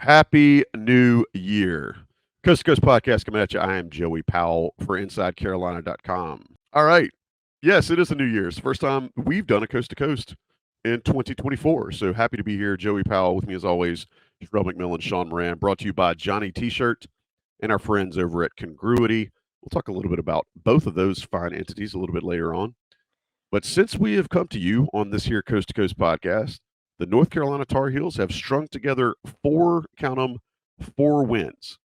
Happy New Year. Coast to Coast Podcast coming at you. I am Joey Powell for InsideCarolina.com. All right. Yes, it is a New Year's. First time we've done a Coast to Coast in 2024. So happy to be here. Joey Powell with me as always. Sherrell McMillan, Sean Moran, brought to you by Johnny T-Shirt and our friends over at Congruity. We'll talk a little bit about both of those fine entities a little bit later on. But since we have come to you on this here Coast to Coast podcast, the North Carolina Tar Heels have strung together count 'em, 4 wins.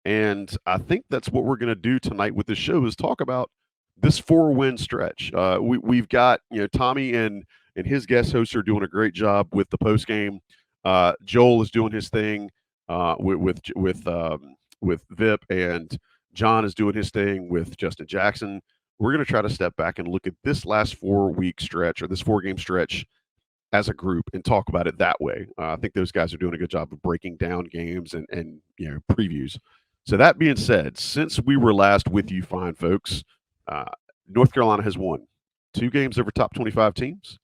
And I think that's what we're going to do tonight with this show is talk about this 4-win stretch. We've got, Tommy and his guest hosts are doing a great job with the post game. Joel is doing his thing with Vip, and John is doing his thing with Justin Jackson. We're going to try to step back and look at this last 4-week stretch or this 4-game stretch as a group and talk about it that way. I think those guys are doing a good job of breaking down games and previews. So that being said, since we were last with you fine folks, North Carolina has won 2 games over top 25 teams,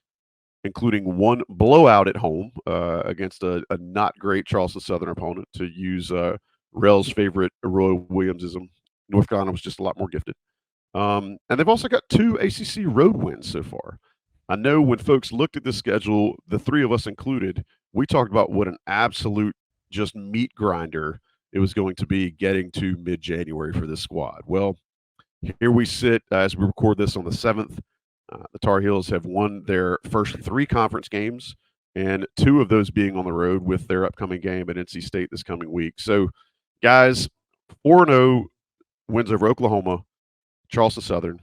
including 1 blowout at home against a not great Charleston Southern opponent. To use Rel's favorite Roy Williamsism, North Carolina was just a lot more gifted. And they've also got 2 ACC road wins so far. I know when folks looked at the schedule, the 3 of us included, we talked about what an absolute just meat grinder it was going to be getting to mid-January for this squad. Well, here we sit as we record this on the 7th. The Tar Heels have won their first 3 conference games, and 2 of those being on the road with their upcoming game at NC State this coming week. So, guys, 4-0 wins over Oklahoma, Charleston Southern,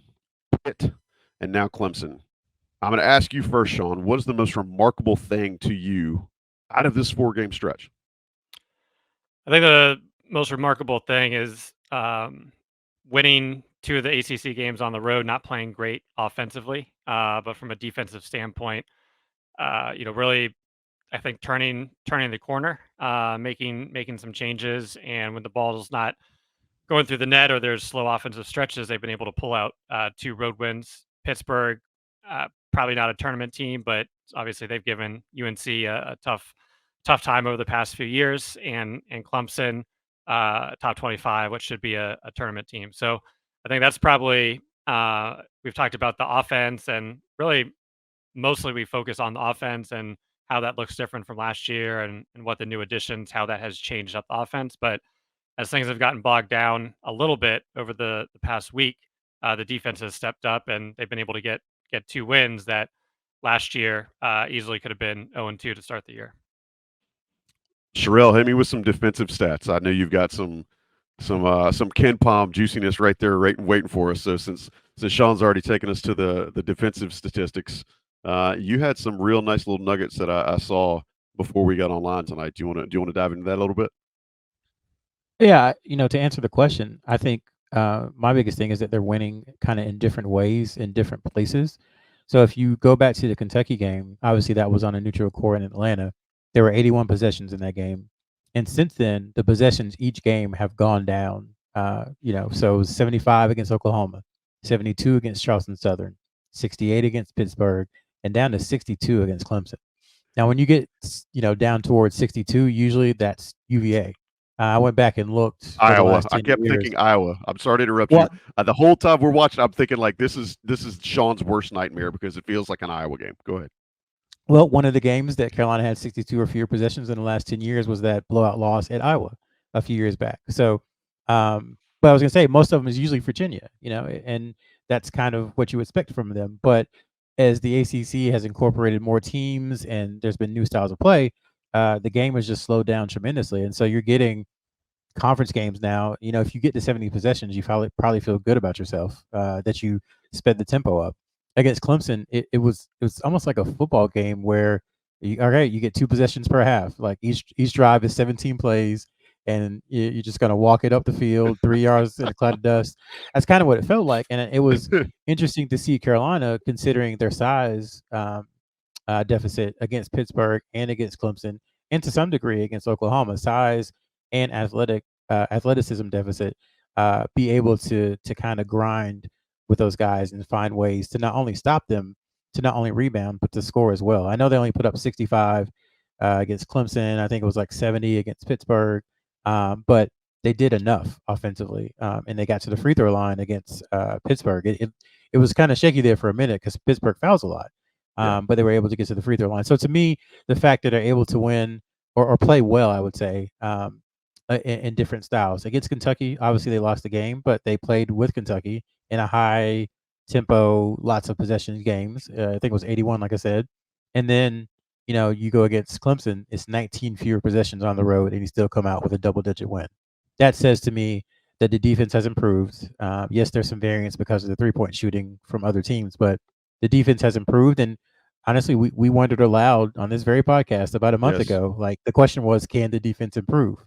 Pitt, and now Clemson. I'm going to ask you first, Sean. What is the most remarkable thing to you out of this 4-game stretch? I think the most remarkable thing is winning 2 of the ACC games on the road, not playing great offensively, but from a defensive standpoint, really, I think turning the corner, making some changes, and when the ball's not going through the net or there's slow offensive stretches, they've been able to pull out 2 road wins. Pittsburgh, probably not a tournament team, but obviously they've given UNC a tough time over the past few years, and Clemson, top 25, which should be a tournament team. So I think that's probably we've talked about the offense, and really mostly we focus on the offense and how that looks different from last year, and what the new additions, how that has changed up the offense. But as things have gotten bogged down a little bit over the past week, the defense has stepped up, and they've been able to get 2 wins that last year easily could have been 0-2 to start the year. Sherrell, hit me with some defensive stats. I know you've got some Ken Palm juiciness right there, waiting for us. So since Sean's already taken us to the defensive statistics, you had some real nice little nuggets that I saw before we got online tonight. Do you want to dive into that a little bit? Yeah, to answer the question, I think my biggest thing is that they're winning kind of in different ways in different places. So if you go back to the Kentucky game, obviously that was on a neutral court in Atlanta. There were 81 possessions in that game. And since then, the possessions each game have gone down. So it was 75 against Oklahoma, 72 against Charleston Southern, 68 against Pittsburgh, and down to 62 against Clemson. Now, when you get, down towards 62, usually that's UVA. I went back and looked. Iowa. I kept thinking Iowa. I'm sorry to interrupt you. The whole time we're watching, I'm thinking like this is Sean's worst nightmare because it feels like an Iowa game. Go ahead. Well, one of the games that Carolina had 62 or fewer possessions in the last 10 years was that blowout loss at Iowa a few years back. So, but I was going to say most of them is usually Virginia, and that's kind of what you expect from them. But as the ACC has incorporated more teams and there's been new styles of play, the game has just slowed down tremendously. And so you're getting conference games now. If you get to 70 possessions, you probably feel good about yourself that you sped the tempo up. Against Clemson, it was almost like a football game where you get 2 possessions per half. Like each drive is 17 plays, and you're just gonna walk it up the field 3 yards in a cloud of dust. That's kind of what it felt like, and it was interesting to see Carolina, considering their size deficit against Pittsburgh and against Clemson, and to some degree against Oklahoma, size and athleticism deficit, be able to kind of grind with those guys and find ways to not only stop them, to not only rebound, but to score as well. I know they only put up 65 against Clemson. I think it was like 70 against Pittsburgh. But they did enough offensively, and they got to the free throw line against Pittsburgh. It was kind of shaky there for a minute because Pittsburgh fouls a lot, but they were able to get to the free throw line. So to me, the fact that they're able to win or play well, I would say, in different styles. Against Kentucky, obviously they lost the game, but they played with Kentucky in a high tempo, lots of possession games. I think it was 81, like I said. And then, you go against Clemson, it's 19 fewer possessions on the road, and you still come out with a double-digit win. That says to me that the defense has improved. Yes, there's some variance because of the three-point shooting from other teams, but the defense has improved. And honestly, we wondered aloud on this very podcast about a month ago, like the question was, can the defense improve?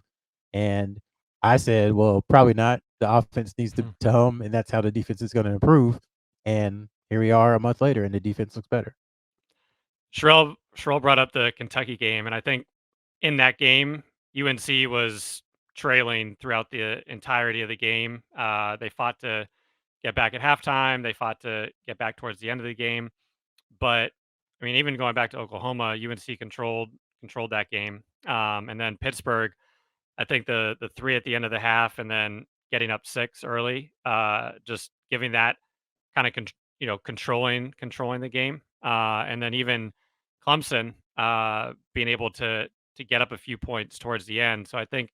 And I said, well, probably not. The offense needs to hum, and that's how the defense is going to improve. And here we are a month later, and the defense looks better. Sherrell brought up the Kentucky game, and I think in that game, UNC was trailing throughout the entirety of the game. They fought to get back at halftime. They fought to get back towards the end of the game. But I mean, even going back to Oklahoma, UNC controlled that game. And then Pittsburgh, I think the three at the end of the half, and then getting up 6 early, just giving that kind of controlling the game, and then even Clemson being able to get up a few points towards the end. So I think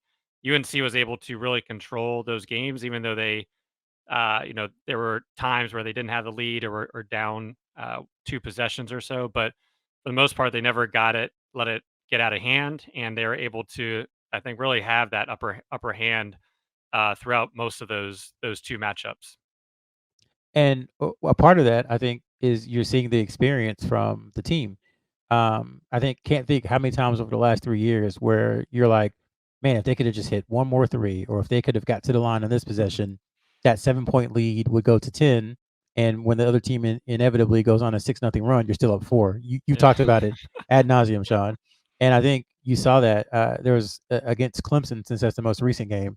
UNC was able to really control those games, even though they, there were times where they didn't have the lead or were down 2 possessions or so. But for the most part, they never let it get out of hand, and they were able to, I think, really have that upper hand throughout most of those 2 matchups. And a part of that, I think, is you're seeing the experience from the team. Can't think how many times over the last 3 years where you're like, man, if they could have just hit one more three, or if they could have got to the line on this possession, that 7-point lead would go to 10. And when the other team inevitably goes on a 6-0 run, you're still up 4. You talked about it ad nauseum, Sean. And I think you saw that there was against Clemson, since that's the most recent game.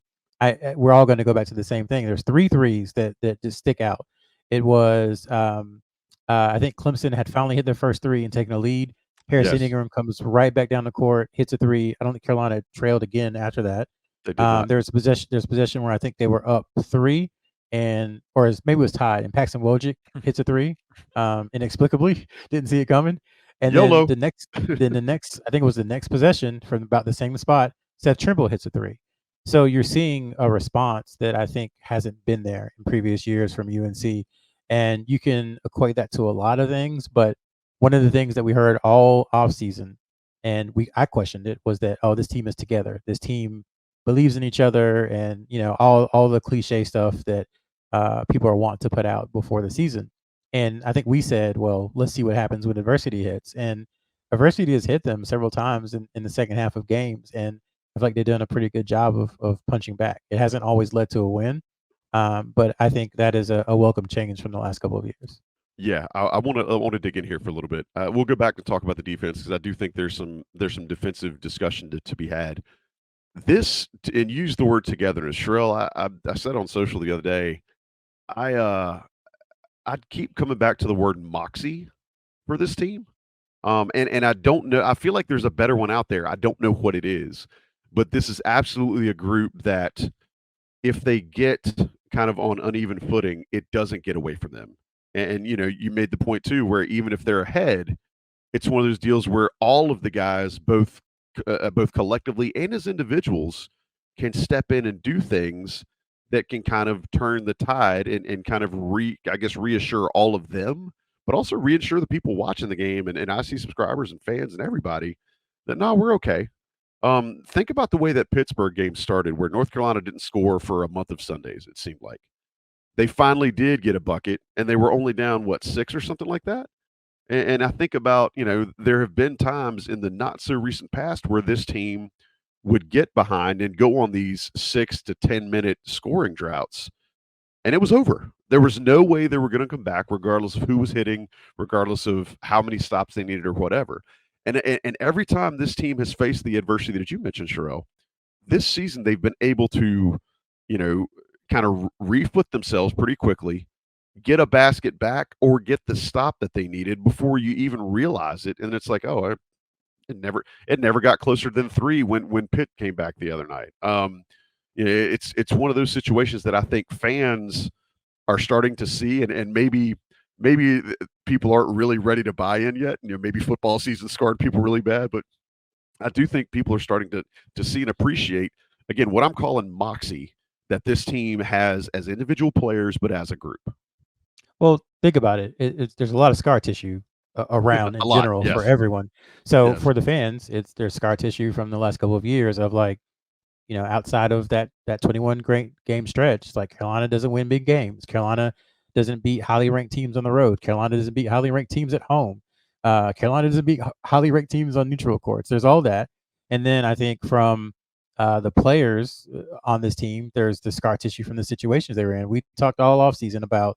We're all going to go back to the same thing. There's 3 threes that just stick out. It was, I think Clemson had finally hit their first 3 and taken a lead. Harrison Ingram comes right back down the court, hits a 3. I don't think Carolina trailed again after that. They did not. There's possession where I think they were up 3, maybe it was tied, and Paxton Wojcik hits a 3, inexplicably, didn't see it coming. And YOLO. then the next, I think it was the next possession from about the same spot, Seth Trimble hits a 3. So you're seeing a response that I think hasn't been there in previous years from UNC. And you can equate that to a lot of things, but one of the things that we heard all offseason, and I questioned it, was that, this team is together. This team believes in each other, and all the cliche stuff that people are wanting to put out before the season. And I think we said, well, let's see what happens when adversity hits. And adversity has hit them several times in the second half of games, and I feel like they've done a pretty good job of punching back. It hasn't always led to a win, but I think that is a welcome change from the last couple of years. Yeah, I want to dig in here for a little bit. We'll go back and talk about the defense, because I do think there's some defensive discussion to be had. And use the word togetherness. Sherrell, I said on social the other day, I'd keep coming back to the word moxie for this team. And I don't know. I feel like there's a better one out there. I don't know what it is, but this is absolutely a group that, if they get kind of on uneven footing, it doesn't get away from them. And you made the point too, where even if they're ahead, it's one of those deals where all of the guys, both collectively and as individuals, can step in and do things that can kind of turn the tide and kind of reassure all of them, but also reassure the people watching the game and I see subscribers and fans and everybody that, no, we're okay. Think about the way that Pittsburgh game started, where North Carolina didn't score for a month of Sundays, it seemed like. They finally did get a bucket, and they were only down, 6 or something like that? And I think about, there have been times in the not so recent past where this team would get behind and go on these 6 to 10 minute scoring droughts, and it was over. There was no way they were going to come back, regardless of who was hitting, regardless of how many stops they needed or whatever. And every time this team has faced the adversity that you mentioned, Sherrell, this season they've been able to, kind of refit themselves pretty quickly, get a basket back, or get the stop that they needed before you even realize it. And it's like, It never got closer than 3 when Pitt came back the other night. It's one of those situations that I think fans are starting to see, and maybe people aren't really ready to buy in yet. Maybe football season scarred people really bad, but I do think people are starting to see and appreciate again what I'm calling moxie that this team has as individual players, but as a group. Well, think about it. There's a lot of scar tissue around A in lot, general for yes, everyone. So yes. for the fans, there's scar tissue from the last couple of years of like, outside of that 21 great game stretch, it's like Carolina doesn't win big games. Carolina doesn't beat highly ranked teams on the road. Carolina doesn't beat highly ranked teams at home. Carolina doesn't beat highly ranked teams on neutral courts. There's all that, and then I think from the players on this team, there's the scar tissue from the situations they were in. We talked all offseason about,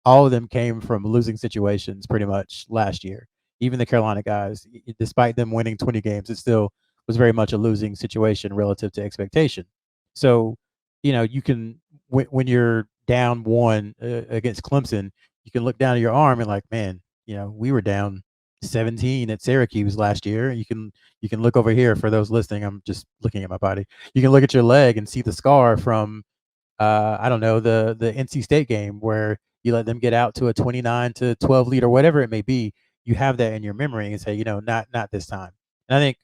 all of them came from losing situations pretty much last year. Even the Carolina guys, despite them winning 20 games, it still was very much a losing situation relative to expectation. So, you can when you're down one against Clemson, you can look down at your arm and like, man, we were down 17 at Syracuse last year. You can look over here for those listening. I'm just looking at my body. You can look at your leg and see the scar from I don't know, the NC State game where you let them get out to a 29-12 lead or whatever it may be. You have that in your memory and say, not this time. And I think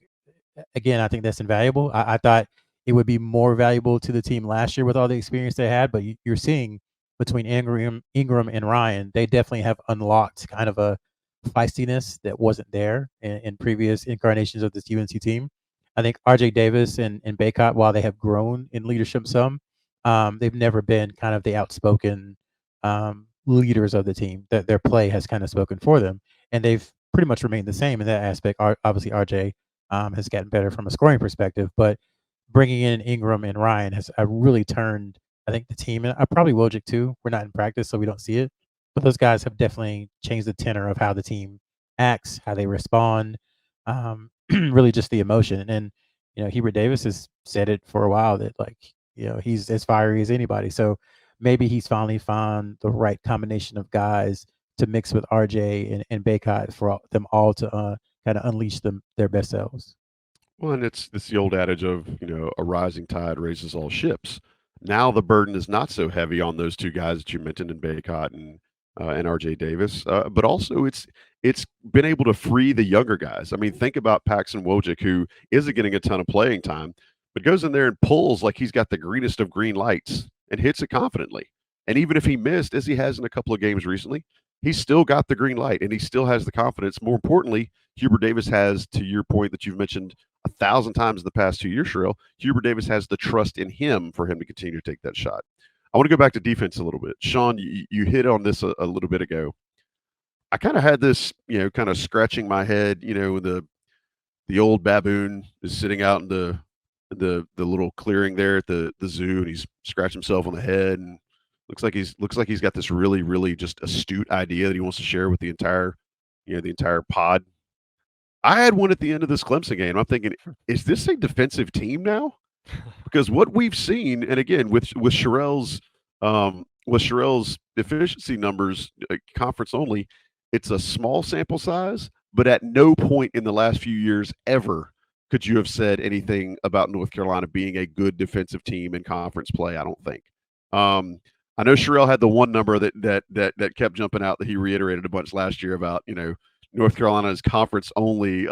again, I think that's invaluable. I thought it would be more valuable to the team last year with all the experience they had, but you're seeing between Ingram and Ryan, they definitely have unlocked kind of a feistiness that wasn't there in previous incarnations of this UNC team. I think RJ Davis and Baycott, while they have grown in leadership some, they've never been kind of the outspoken leaders of the team. That their play has kind of spoken for them, and they've pretty much remained the same in that aspect. Obviously, RJ has gotten better from a scoring perspective, but bringing in Ingram and Ryan has really turned, I think, the team, and probably Wojcik too. We're not in practice, so we don't see it, but those guys have definitely changed the tenor of how the team acts, how they respond, really just the emotion. And Hubert Davis has said it for a while that like he's as fiery as anybody. So maybe he's finally found the right combination of guys to mix with RJ and Baycott for them all to kind of unleash their best selves. Well, and it's the old adage of, a rising tide raises all ships. Now the burden is not so heavy on those two guys that you mentioned in Baycott and RJ Davis, but also it's been able to free the younger guys. I mean, think about Paxton Wojcik, who isn't getting a ton of playing time, but goes in there and pulls like he's got the greenest of green lights and hits it confidently. And even if he missed, as he has in a couple of games recently, he's still got the green light and he still has the confidence. More importantly, Hubert Davis has, to your point that you've mentioned 1,000 times in the past 2 years, Sherrell, Hubert Davis has the trust in him for him to continue to take that shot. I want to go back to defense a little bit. Sean, you hit on this a little bit ago. I kind of had this, kind of scratching my head. The old baboon is sitting out in the little clearing there at the zoo, and he's scratched himself on the head, and looks like he's got this really really just astute idea that he wants to share with the entire pod. I had one at the end of this Clemson game. I'm thinking, is this a defensive team now? Because what we've seen, and again with Sherrell's efficiency numbers, conference only, it's a small sample size, but at no point in the last few years ever could you have said anything about North Carolina being a good defensive team in conference play. I don't think. I know Sherrell had the one number that kept jumping out that he reiterated a bunch last year about North Carolina's conference only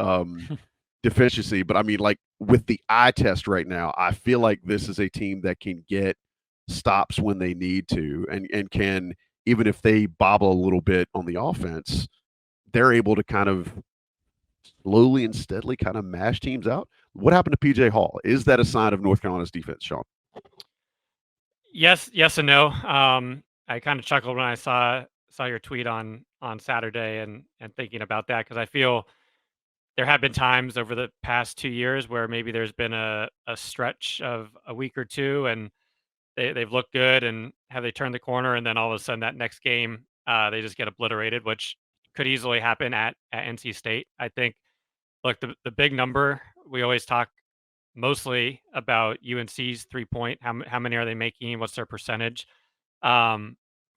deficiency, but I mean, like with the eye test right now, I feel like this is a team that can get stops when they need to, and can, even if they bobble a little bit on the offense, they're able to kind of slowly and steadily kind of mash teams out. What happened to PJ Hall? Is that a sign of North Carolina's defense, Sean? Yes and no. I kind of chuckled when I saw your tweet on Saturday and thinking about that, because I feel there have been times over the past 2 years where maybe there's been a stretch of a week or two and they've looked good and have they turned the corner, and then all of a sudden that next game they just get obliterated, which could easily happen at NC State. I think, look, the big number, we always talk mostly about UNC's 3-point. How many are they making? What's their percentage? Um,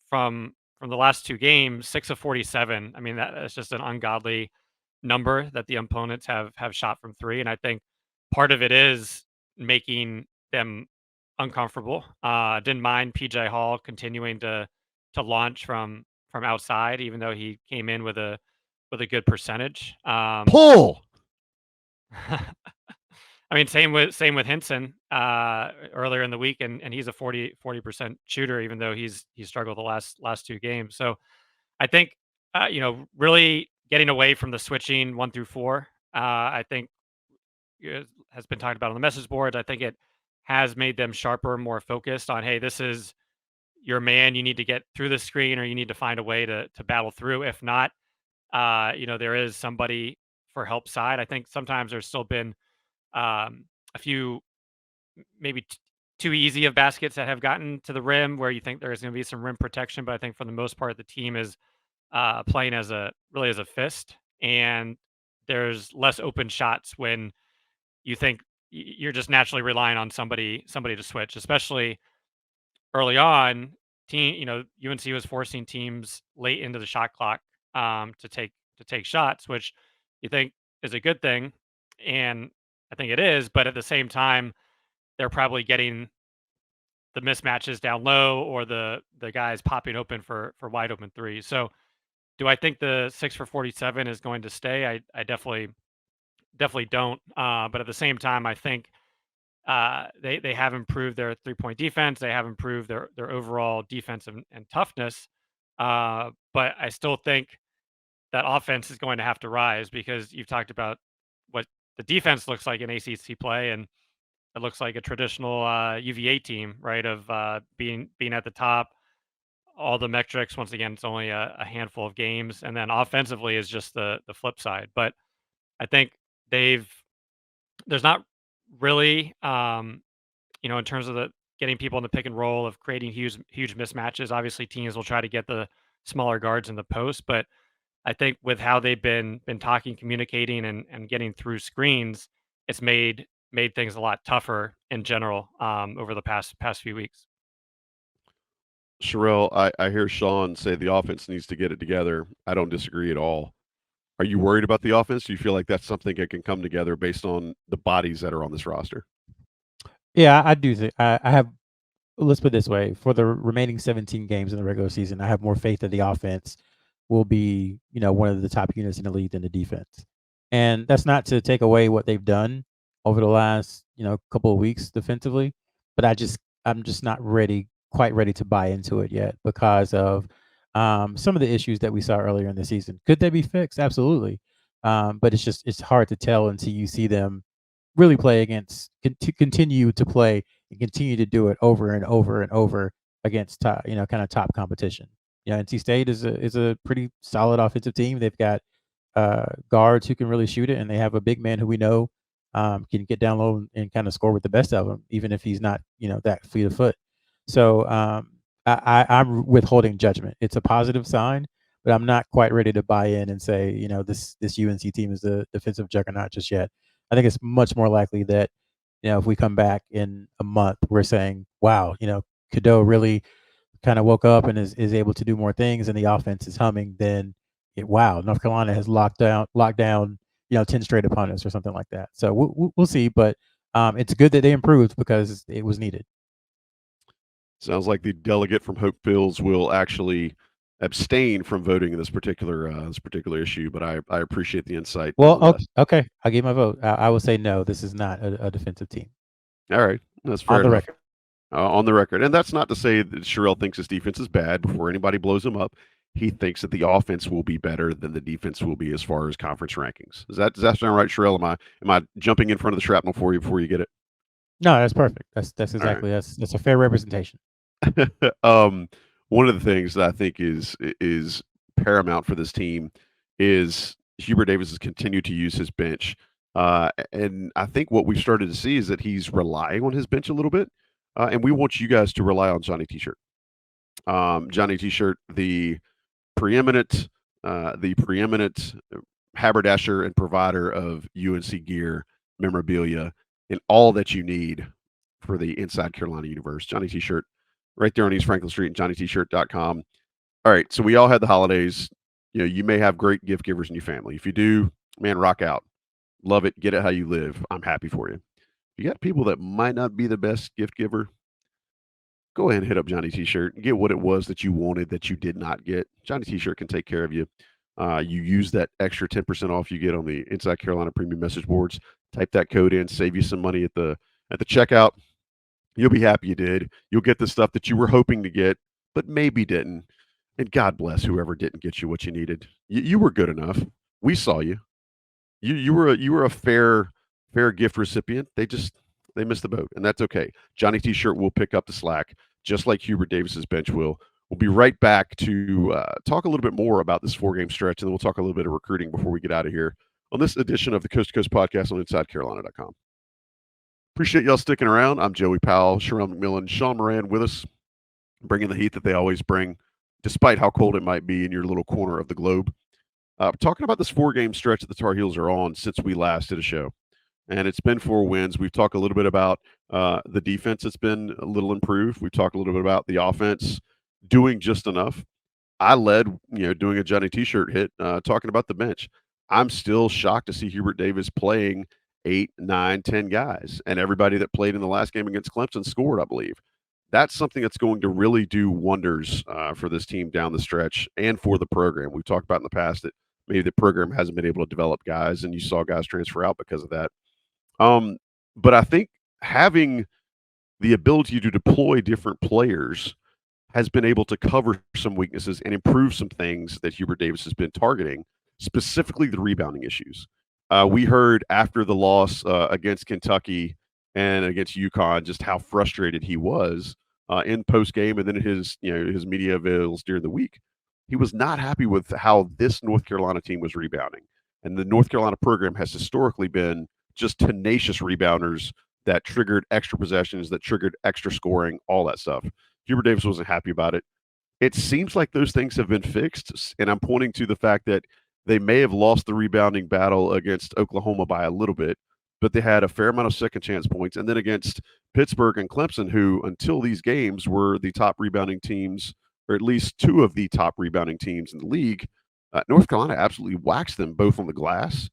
from the last two games, 6 of 47. I mean, that's just an ungodly number that the opponents have shot from three, and I think part of it is making them uncomfortable. Didn't mind PJ Hall continuing to launch from outside, even though he came in with a good percentage. Pull. I mean, same with Hinson earlier in the week, and he's a 40% shooter, even though he's struggled the last two games. So I think really getting away from the switching 1 through 4. I think has been talked about on the message boards. I think it has made them sharper, more focused on, hey, this is your man. You need to get through the screen, or you need to find a way to battle through. If not, there is somebody for help side. I think sometimes there's still been a few maybe too easy of baskets that have gotten to the rim where you think there's going to be some rim protection, but I think for the most part the team is playing as a fist, and there's less open shots when you think you're just naturally relying on somebody to switch, especially early on. UNC was forcing teams late into the shot clock to take shots, which you think is a good thing, and I think it is, but at the same time, they're probably getting the mismatches down low, or the guys popping open for wide open threes. So, do I think the 6 for 47 is going to stay? I definitely don't. But at the same time, I think they have improved their 3-point defense. They have improved their overall defense and toughness. But I still think that offense is going to have to rise, because you've talked about what the defense looks like in ACC play, and it looks like a traditional UVA team, right? Of being at the top, all the metrics. Once again, it's only a handful of games, and then offensively is just the flip side. But I think there's not really, in terms of the getting people in the pick and roll, of creating huge mismatches. Obviously, teams will try to get the smaller guards in the post, but I think with how they've been talking, communicating, and getting through screens, it's made things a lot tougher in general over the past few weeks. Sherrell, I hear Sean say the offense needs to get it together. I don't disagree at all. Are you worried about the offense? Do you feel like that's something that can come together based on the bodies that are on this roster? Yeah, I do think I have. Let's put it this way: for the remaining 17 games in the regular season, I have more faith that the offense will be, one of the top units in the league than the defense. And that's not to take away what they've done over the last, couple of weeks defensively, but I'm just not quite ready to buy into it yet, because of some of the issues that we saw earlier in the season. Could they be fixed? Absolutely. But it's hard to tell until you see them really play against, continue to play and continue to do it over and over and over against top, kind of top competition. NC State is a pretty solid offensive team. They've got guards who can really shoot it, and they have a big man who we know can get down low and kind of score with the best of them, even if he's not, that fleet of foot. So I'm withholding judgment. It's a positive sign, but I'm not quite ready to buy in and say, this UNC team is the defensive juggernaut just yet. I think it's much more likely that, if we come back in a month, we're saying, wow, Cadeau really kind of woke up and is able to do more things, and the offense is humming. Then, wow, North Carolina has locked down, 10 straight opponents or something like that. So we'll see, but it's good that they improved, because it was needed. Sounds like the delegate from Hope Fields will actually abstain from voting in this particular issue, but I appreciate the insight. Well, okay, I'll give my vote. I will say no. This is not a defensive team. All right, that's fair on the enough. record. On the record, and that's not to say that Sherrell thinks his defense is bad. Before anybody blows him up, he thinks that the offense will be better than the defense will be as far as conference rankings. Does that sound right, Sherrell? Am I jumping in front of the shrapnel for you before you get it? No, that's perfect. That's exactly right. that's a fair representation. One of the things that I think is paramount for this team is Hubert Davis has continued to use his bench, and I think what we've started to see is that he's relying on his bench a little bit, and we want you guys to rely on Johnny T-Shirt. Johnny T-Shirt, the preeminent haberdasher and provider of UNC gear, memorabilia, and all that you need for the Inside Carolina universe. Johnny T-Shirt, right there on East Franklin Street, and johnnytshirt.com. All right, so we all had the holidays. You may have great gift givers in your family. If you do, man, rock out. Love it. Get it how you live. I'm happy for you. You got people that might not be the best gift giver, go ahead and hit up Johnny T-Shirt and get what it was that you wanted that you did not get. Johnny T-Shirt can take care of you. You use that extra 10% off you get on the Inside Carolina Premium message boards. Type that code in, save you some money at the checkout. You'll be happy you did. You'll get the stuff that you were hoping to get, but maybe didn't. And God bless whoever didn't get you what you needed. You were good enough. We saw you. You were a fair gift recipient. They missed the boat, and that's okay. Johnny T-Shirt will pick up the slack, just like Hubert Davis's bench will. We'll be right back to talk a little bit more about this 4-game stretch, and then we'll talk a little bit of recruiting before we get out of here on this edition of the Coast to Coast podcast on InsideCarolina.com. Appreciate y'all sticking around. I'm Joey Powell, Sherrell McMillan, Sean Moran with us, bringing the heat that they always bring, despite how cold it might be in your little corner of the globe. Talking about this 4-game stretch that the Tar Heels are on since we last did a show. And it's been 4 wins. We've talked a little bit about the defense that's been a little improved. We've talked a little bit about the offense doing just enough. I led, doing a Johnny T-Shirt hit, talking about the bench. I'm still shocked to see Hubert Davis playing 8, 9, 10 guys. And everybody that played in the last game against Clemson scored, I believe. That's something that's going to really do wonders for this team down the stretch and for the program. We've talked about in the past that maybe the program hasn't been able to develop guys, and you saw guys transfer out because of that. But I think having the ability to deploy different players has been able to cover some weaknesses and improve some things that Hubert Davis has been targeting, specifically the rebounding issues. We heard after the loss against Kentucky and against UConn just how frustrated he was in post game and then his media avails during the week. He was not happy with how this North Carolina team was rebounding, and the North Carolina program has historically been just tenacious rebounders that triggered extra possessions, that triggered extra scoring, all that stuff. Hubert Davis wasn't happy about it. It seems like those things have been fixed, and I'm pointing to the fact that they may have lost the rebounding battle against Oklahoma by a little bit, but they had a fair amount of second chance points. And then against Pittsburgh and Clemson, who until these games were the top rebounding teams, or at least 2 of the top rebounding teams in the league, North Carolina absolutely waxed them both on the glass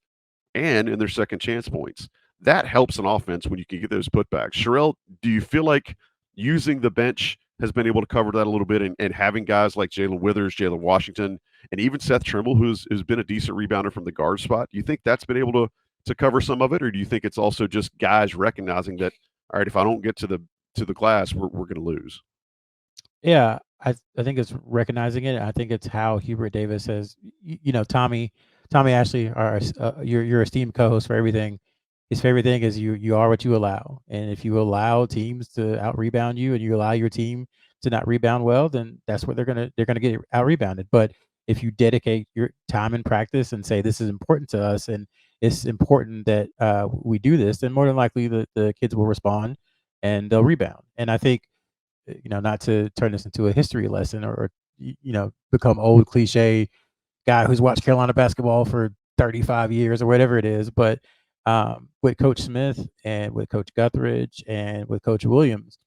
and in their second chance points. That helps an offense when you can get those putbacks. Sherrell, do you feel like using the bench has been able to cover that a little bit, and having guys like Jalen Withers, Jalen Washington, and even Seth Trimble, who's been a decent rebounder from the guard spot, do you think that's been able to cover some of it, or do you think it's also just guys recognizing that, all right, if I don't get to the glass, we're going to lose? Yeah, I think it's recognizing it. I think it's how Hubert Davis has, Tommy Ashley, your esteemed co-host for everything. His favorite thing is you are what you allow, and if you allow teams to out rebound you, and you allow your team to not rebound well, then that's what they're gonna get out rebounded. But if you dedicate your time in practice and say this is important to us, and it's important that we do this, then more than likely the kids will respond and they'll rebound. And I think, not to turn this into a history lesson or become old cliche guy who's watched Carolina basketball for 35 years or whatever it is, but with Coach Smith and with Coach Guthridge and with Coach Williams,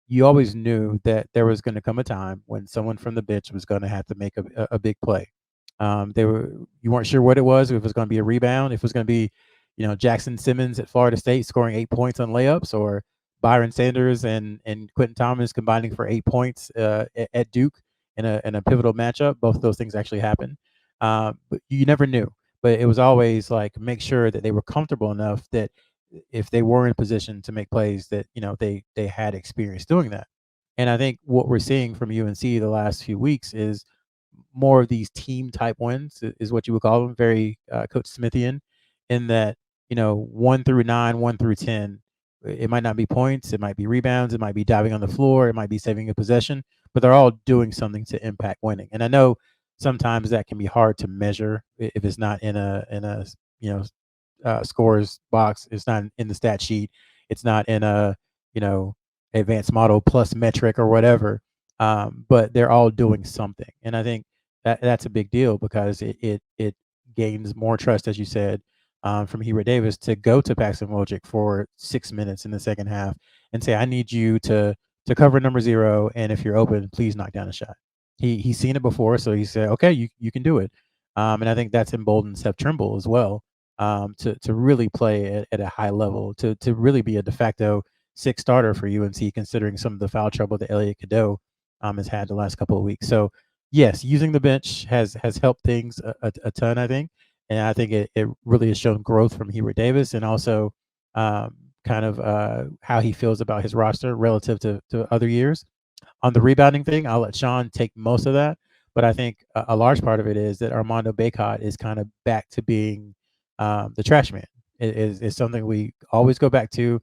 you always knew that there was going to come a time when someone from the bench was going to have to make a big play. You weren't sure what it was, if it was going to be a rebound, if it was going to be, Jackson Simmons at Florida State scoring 8 points on layups, or Byron Sanders and Quentin Thomas combining for 8 points at Duke in a pivotal matchup. Both of those things actually happened, but you never knew. But it was always like, make sure that they were comfortable enough that if they were in position to make plays, that they had experience doing that. And I think what we're seeing from UNC the last few weeks is more of these team type wins, is what you would call them, very Coach Smithian, in that 1 through 9, 1 through 10. It might not be points, it might be rebounds, it might be diving on the floor, it might be saving a possession, but they're all doing something to impact winning. And I know sometimes that can be hard to measure if it's not in a scores box. It's not in the stat sheet. It's not in a advanced model plus metric or whatever. But they're all doing something, and I think that's a big deal, because it gains more trust, as you said, from Hubert Davis to go to Paxton Wojcik for 6 minutes in the second half and say, I need you to cover number 0, and if you're open, please knock down a shot. He's seen it before, so he said, okay, you can do it. And I think that's emboldened Seth Trimble as well, to really play at a high level, to really be a de facto six starter for UNC, considering some of the foul trouble that Elliot Cadeau has had the last couple of weeks. So yes, using the bench has helped things a ton, I think, and I think it really has shown growth from Hubert Davis, and also kind of how he feels about his roster relative to other years. On the rebounding thing, I'll let Sean take most of that, but I think a large part of it is that Armando Bacot is kind of back to being the trash man. It is something we always go back to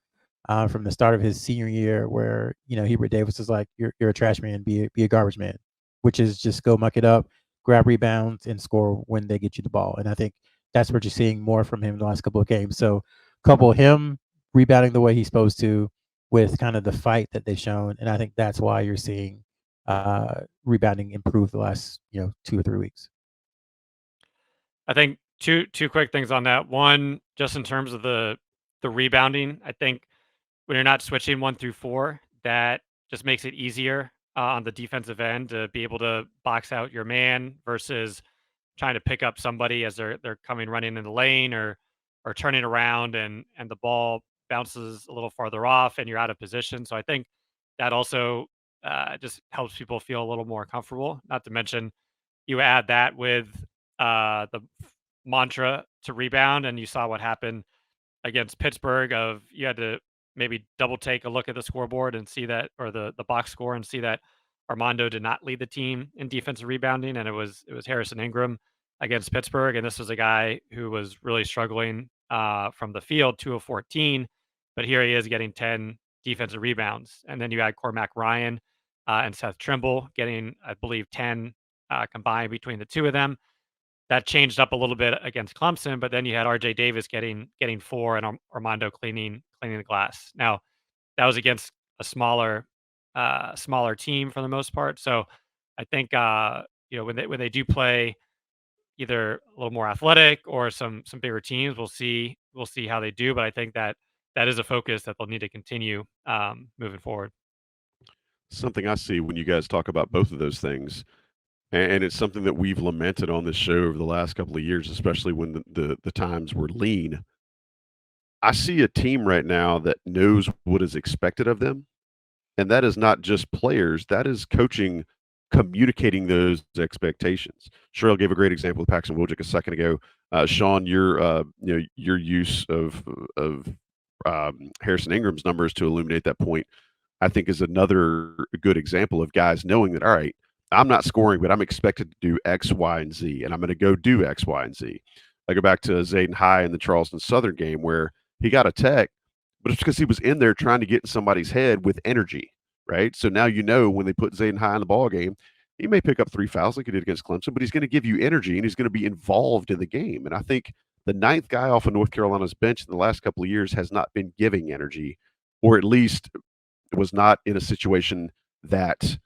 from the start of his senior year, where Hubert Davis is like, "You're a trash man, be a garbage man," which is just go muck it up, grab rebounds, and score when they get you the ball. And I think that's what you're seeing more from him in the last couple of games. So couple him rebounding the way he's supposed to with kind of the fight that they've shown, and I think that's why you're seeing rebounding improve the last 2 or 3 weeks. I think two quick things on that. One, just in terms of the rebounding, I think when you're not switching 1 through 4, that just makes it easier on the defensive end to be able to box out your man versus trying to pick up somebody as they're coming running in the lane, or turning around and the ball bounces a little farther off and you're out of position. So I think that also just helps people feel a little more comfortable. Not to mention, you add that with the mantra to rebound, and you saw what happened against Pittsburgh. Of you had to maybe double take a look at the scoreboard and see that, or the box score, and see that Armando did not lead the team in defensive rebounding, and it was Harrison Ingram against Pittsburgh, and this was a guy who was really struggling from the field, 2 of 14, but here he is getting 10 defensive rebounds, and then you had Cormac Ryan and Seth Trimble getting, I believe, 10 combined between the two of them. That changed up a little bit against Clemson, but then you had RJ Davis getting 4, and Armando cleaning the glass. Now, that was against a smaller team for the most part. So I think when they do play either a little more athletic or some bigger teams, we'll see how they do. But I think that is a focus that they'll need to continue moving forward. Something I see when you guys talk about both of those things, and it's something that we've lamented on this show over the last couple of years, especially when the times were lean. I see a team right now that knows what is expected of them, and that is not just players, that is coaching communicating those expectations. Sherrell gave a great example with Paxton Wojcik a second ago. Sean, your use of Harrison Ingram's numbers to illuminate that point, I think, is another good example of guys knowing that, all right, I'm not scoring, but I'm expected to do X, Y, and Z, and I'm going to go do X, Y, and Z. I go back to Zayden High in the Charleston Southern game where he got a tech, but it's because he was in there trying to get in somebody's head with energy, right? So now when they put Zayden High in the ball game, he may pick up 3 fouls like he did against Clemson, but he's going to give you energy and he's going to be involved in the game. And I think the ninth guy off of North Carolina's bench in the last couple of years has not been giving energy, or at least was not in a situation that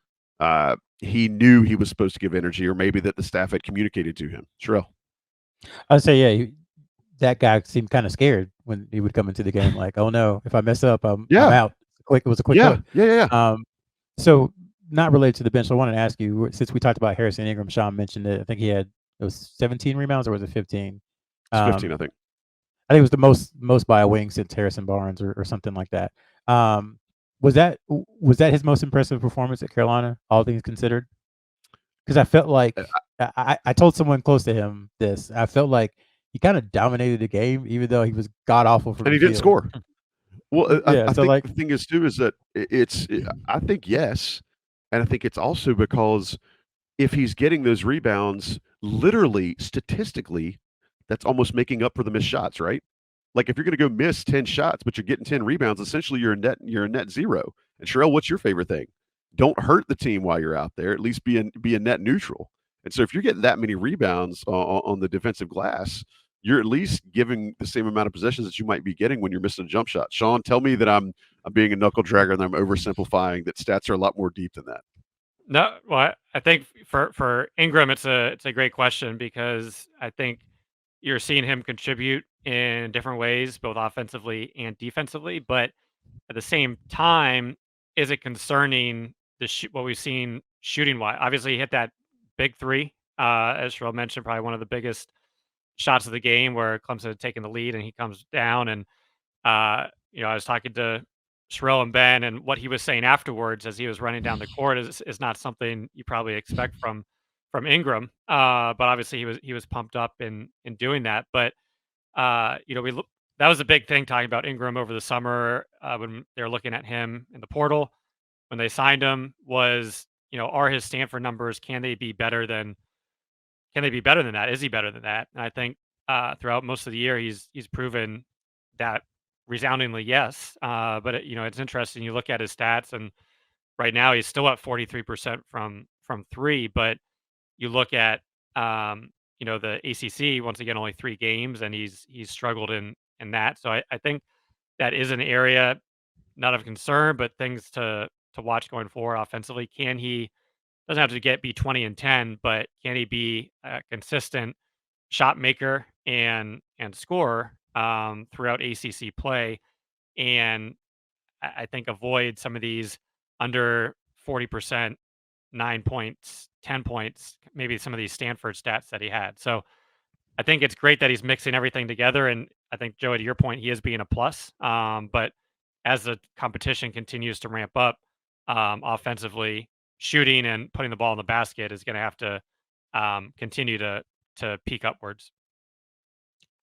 he knew he was supposed to give energy, or maybe that the staff had communicated to him. Sherrell. I'd say, yeah, that guy seemed kind of scared when he would come into the game, like, "Oh no, if I mess up, I'm out." It was a quick Yeah, hook. yeah. So not related to the bench, so I wanted to ask you, since we talked about Harrison Ingram, Sean mentioned it. I think it was 17 rebounds, or was it 15? It's 15, I think. I think it was the most by a wing since Harrison Barnes, or something like that. Was that his most impressive performance at Carolina, all things considered? Because I felt like I told someone close to him this. I felt like he kind of dominated the game, even though he was god awful from And the he didn't field. score. Well, Yeah, I so, think like, the thing is too is that I think yes, and I think it's also because if he's getting those rebounds, literally statistically, that's almost making up for the missed shots, right? Like if you're going to go miss 10 shots, but you're getting 10 rebounds, essentially you're a net zero. And Sherrell, what's your favorite thing? Don't hurt the team while you're out there. At least be a net neutral. And so if you're getting that many rebounds on the defensive glass, you're at least giving the same amount of possessions that you might be getting when you're missing a jump shot. Sean, tell me that I'm being a knuckle dragger and I'm oversimplifying, that stats are a lot more deep than that. No, well, I think for Ingram, it's a great question, because I think you're seeing him contribute in different ways, both offensively and defensively. But at the same time, is it concerning what we've seen shooting wise? Obviously, he hit that big three, as Sherrell mentioned, probably one of the biggest shots of the game where Clemson had taken the lead and he comes down and I was talking to Sherrell and Ben, and what he was saying afterwards as he was running down the court is not something you probably expect from Ingram. But obviously he was pumped up in doing that. But we look that was a big thing talking about Ingram over the summer when they were looking at him in the portal when they signed him was are his Stanford numbers can they be better than that? Is he better than that? And I think throughout most of the year he's proven that resoundingly yes. But it's interesting. You look at his stats, and right now he's still at 43% from three. But you look at the ACC once again, only 3 games, and he's struggled in that. So I think that is an area not of concern, but things to watch going forward offensively. Can he doesn't have to be 20 and 10, but can he be a consistent shot maker and scorer throughout ACC play? And I think avoid some of these under 40%, 9 points, 10 points, maybe some of these Stanford stats that he had. So I think it's great that he's mixing everything together. And I think, Joey, to your point, he is being a plus. But as the competition continues to ramp up offensively, shooting and putting the ball in the basket is going to have to continue to peak upwards.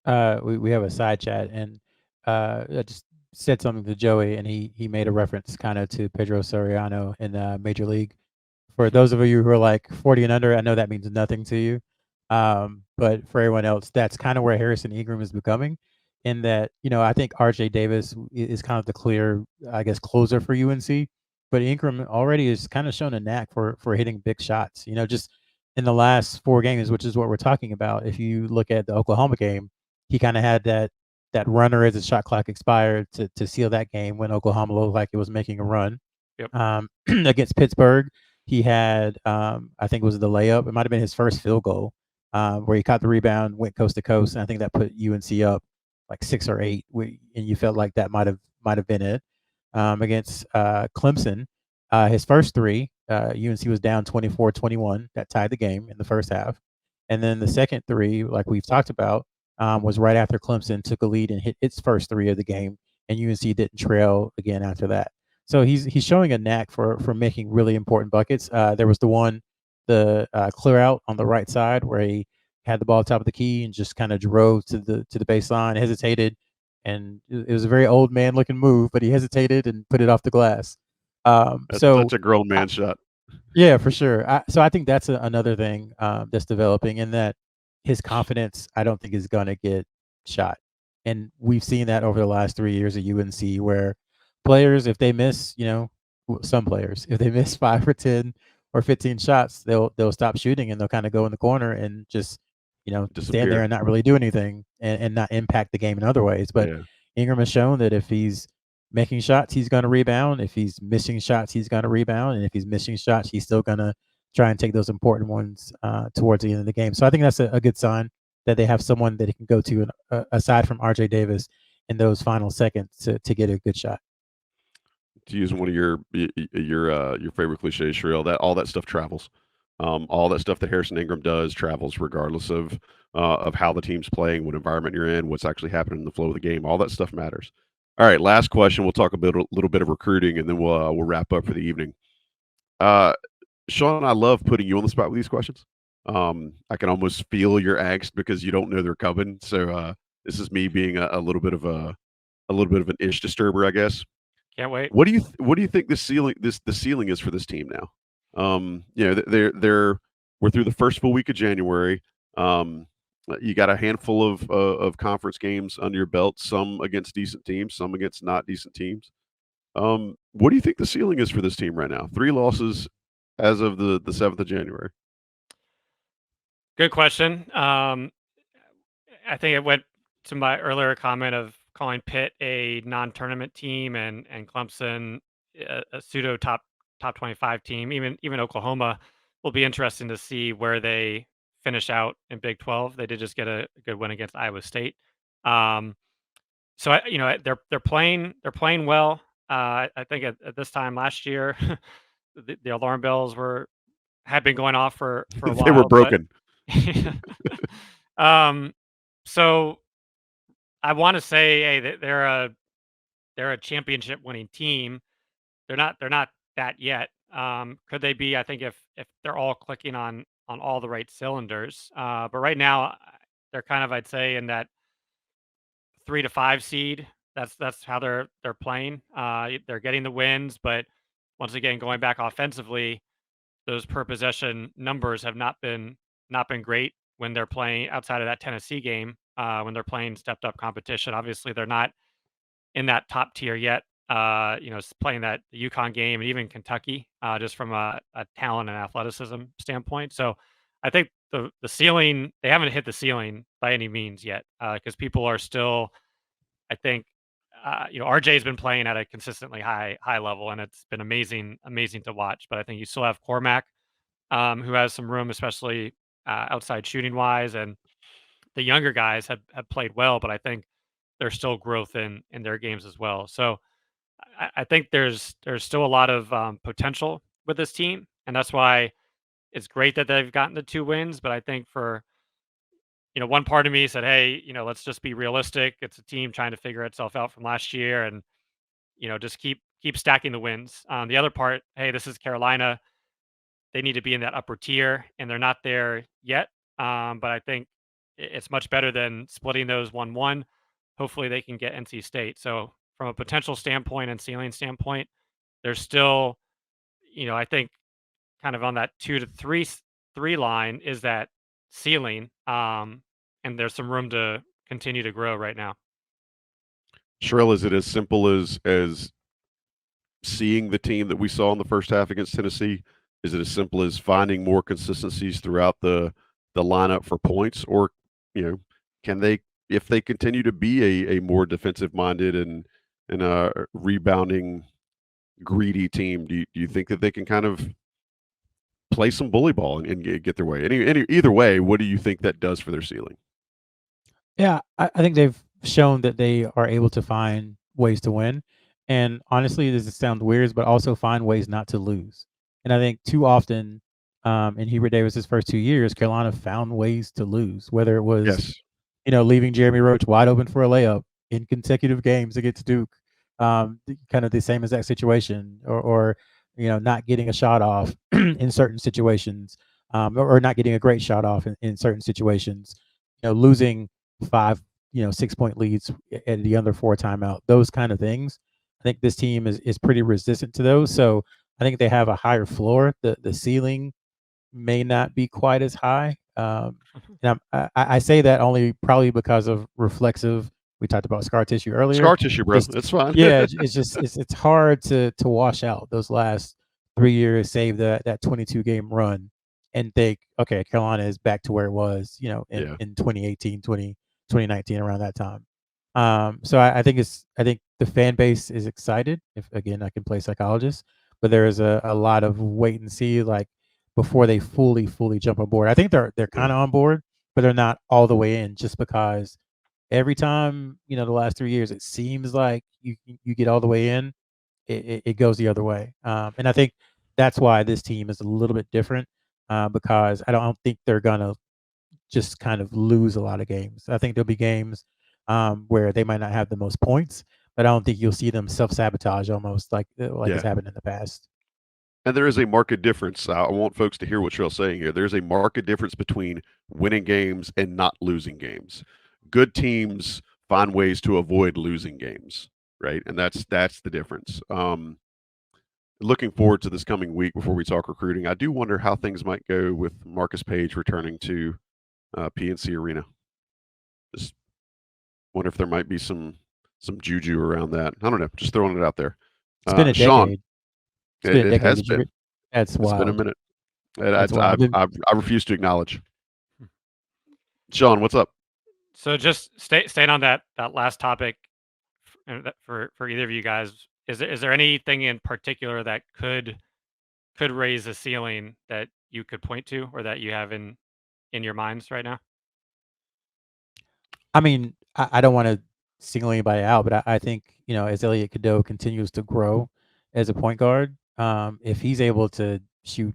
We have a side chat, and I just said something to Joey, and he made a reference kind of to Pedro Soriano in Major League. For those of you who are like 40 and under, I know that means nothing to you. But for everyone else, that's kind of where Harrison Ingram is becoming. In that, I think RJ Davis is kind of the clear, I guess, closer for UNC. But Ingram already has kind of shown a knack for hitting big shots. Just in the last 4 games, which is what we're talking about. If you look at the Oklahoma game, he kind of had that runner as the shot clock expired to seal that game when Oklahoma looked like it was making a run. Yep. Against Pittsburgh, he had I think it was the layup. It might have been his first field goal where he caught the rebound, went coast to coast, and I think that put UNC up like 6 or 8, and you felt like that might have been it. Against Clemson, his first 3, UNC was down 24-21. That tied the game in the first half. And then the second 3, like we've talked about, was right after Clemson took a lead and hit its first 3 of the game, and UNC didn't trail again after that. So he's showing a knack for making really important buckets. There was the clear out on the right side where he had the ball top of the key and just kind of drove to the baseline, hesitated, and it was a very old man looking move, but he hesitated and put it off the glass. That's such a grown man shot. Yeah, for sure. So I think that's another thing that's developing, in that his confidence, I don't think, is going to get shot. And we've seen that over the last 3 years at UNC, where players, if they miss, some players, if they miss 5 or 10 or 15 shots, they'll stop shooting and they'll kind of go in the corner and just, stand there and not really do anything and not impact the game in other ways. But Ingram has shown that if he's making shots, he's going to rebound. If he's missing shots, he's going to rebound. And if he's missing shots, he's still going to try and take those important ones towards the end of the game. So I think that's a good sign that they have someone that he can go to, aside from RJ Davis, in those final seconds to get a good shot. To use one of your favorite cliches, Sherrell, that all that stuff travels. All that stuff that Harrison Ingram does travels, regardless of how the team's playing, what environment you're in, what's actually happening in the flow of the game. All that stuff matters. All right, last question. We'll talk a little bit of recruiting, and then we'll wrap up for the evening. Sean, I love putting you on the spot with these questions. I can almost feel your angst because you don't know they're coming. So this is me being a little bit of an ish disturber, I guess. Can't wait. What do you think the ceiling is for this team now? We're through the first full week of January. You got a handful of conference games under your belt, some against decent teams, some against not decent teams. What do you think the ceiling is for this team right now? 3 losses as of the 7th of January. Good question. I think it went to my earlier comment of calling Pitt a non-tournament team and Clemson a pseudo top 25 team. Even Oklahoma will be interesting to see where they finish out in Big 12. They did just get a good win against Iowa State. So they're playing well. I think at this time last year, the alarm bells had been going off for a while. They were broken. So I want to say, hey, they're a championship winning team. They're not that yet. Could they be? I think if they're all clicking on all the right cylinders. But right now, they're kind of, I'd say, in that 3 to 5 seed. That's how they're playing. They're getting the wins, but once again, going back offensively, those per possession numbers have not been great when they're playing outside of that Tennessee game. When they're playing stepped up competition, obviously they're not in that top tier yet. Playing that UConn game and even Kentucky, just from a talent and athleticism standpoint. So I think the ceiling, they haven't hit the ceiling by any means yet, because people are still, I think, RJ's been playing at a consistently high level, and it's been amazing to watch. But I think you still have Cormac, who has some room, especially outside shooting wise, and the younger guys have played well, but I think there's still growth in their games as well. So I think there's still a lot of potential with this team, and that's why it's great that they've gotten the 2 wins. But I think for one part of me said, hey, let's just be realistic. It's a team trying to figure itself out from last year, and just keep stacking the wins. The other part, hey, this is Carolina. They need to be in that upper tier, and they're not there yet. But I think it's much better than splitting those 1-1. Hopefully, they can get NC State. So, from a potential standpoint and ceiling standpoint, there's still, I think, kind of on that 2 to 3 line is that ceiling, and there's some room to continue to grow right now. Sherrell, is it as simple as seeing the team that we saw in the first half against Tennessee? Is it as simple as finding more consistencies throughout the lineup for points, or can they, if they continue to be a more defensive minded and a rebounding greedy team, do you think that they can kind of play some bully ball and get their way? Either way, what do you think that does for their ceiling? Yeah, I think they've shown that they are able to find ways to win. And honestly, this sounds weird, but also find ways not to lose. And I think too often, in Hubert Davis's first 2 years, Carolina found ways to lose, whether it was, Yes. leaving Jeremy Roach wide open for a layup in consecutive games against Duke, kind of the same exact situation, or not getting a shot off in certain situations, or not getting a great shot off in certain situations, losing 5, 6-point leads at the under 4 timeout, those kind of things. I think this team is pretty resistant to those. So I think they have a higher floor. The ceiling may not be quite as high. And I say that only probably because of reflexive. We talked about scar tissue earlier. Scar tissue, bro. That's fine. Yeah, it's hard to wash out those last 3 years, save that 22 game run, and think, okay, Carolina is back to where it was, in 2018, 2019, around that time. So I think the fan base is excited. If again I can play psychologist, but there is a lot of wait and see, like, before they fully jump on board. I think they're kind of on board, but they're not all the way in, just because every time, the last 3 years, it seems like you get all the way in, it goes the other way. And I think that's why this team is a little bit different, because I don't think they're gonna just kind of lose a lot of games. I think there'll be games where they might not have the most points, but I don't think you'll see them self-sabotage almost like has happened in the past. And there is a marked difference. I want folks to hear what Sherrell's saying here. There's a marked difference between winning games and not losing games. Good teams find ways to avoid losing games, right? And that's the difference. Looking forward to this coming week before we talk recruiting. I do wonder how things might go with Marcus Page returning to PNC Arena. Just wonder if there might be some juju around that. I don't know. Just throwing it out there. It's been a decade. Sean, it has been. That's wild. It's been a minute. I refuse to acknowledge. Sean, what's up? So just staying on that last topic, for either of you guys, is there anything in particular that could raise the ceiling that you could point to, or that you have in your minds right now? I mean, I don't want to single anybody out, but I think, as Elliot Cadeau continues to grow as a point guard, if he's able to shoot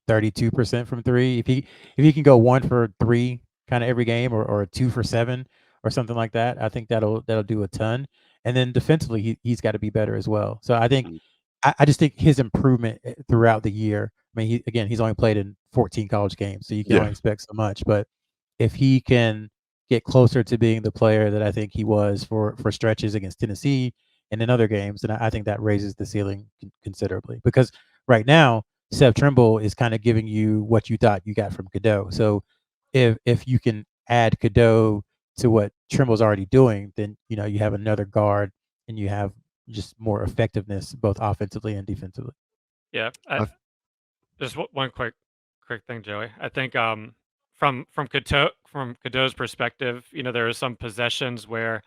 32% from 3, if he can go 1 for 3 kind of every game, or 2 for 7 or something like that. I think that'll do a ton. And then defensively, he's got to be better as well. So I think Mm. I just think his improvement throughout the year. I mean, he's only played in 14 college games, so you can Yeah. only expect so much. But if he can get closer to being the player that I think he was for stretches against Tennessee and in other games, then I think that raises the ceiling considerably. Because right now, Seth Trimble is kind of giving you what you thought you got from Cadeau. So if you can add Cadeau to what Trimble's already doing, then you have another guard and you have just more effectiveness both offensively and defensively. Yeah, I- just one quick thing, Joey. I think from Cadeau's perspective, there are some possessions where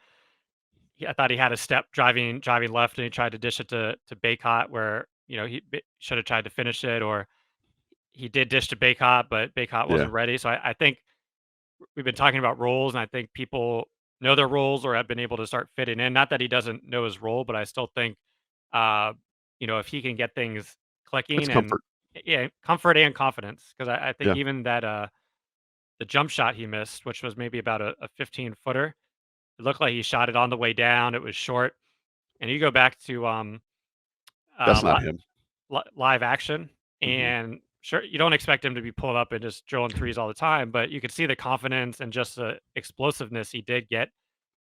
I thought he had a step driving left, and he tried to dish it to Baycott, where he should have tried to finish it, or he did dish to Baycott, but Baycott Yeah. wasn't ready. So I think we've been talking about roles, and I think people know their roles or have been able to start fitting in. Not that he doesn't know his role, but I still think, uh, if he can get things It's clicking and comfort. yeah, comfort and confidence, because I think Yeah. even that the jump shot he missed, which was maybe about a 15 footer, it looked like he shot it on the way down. It was short, and you go back to That's li- not him. live action, Mhm. and sure, you don't expect him to be pulled up and just drilling threes all the time, but you could see the confidence and just the explosiveness he did get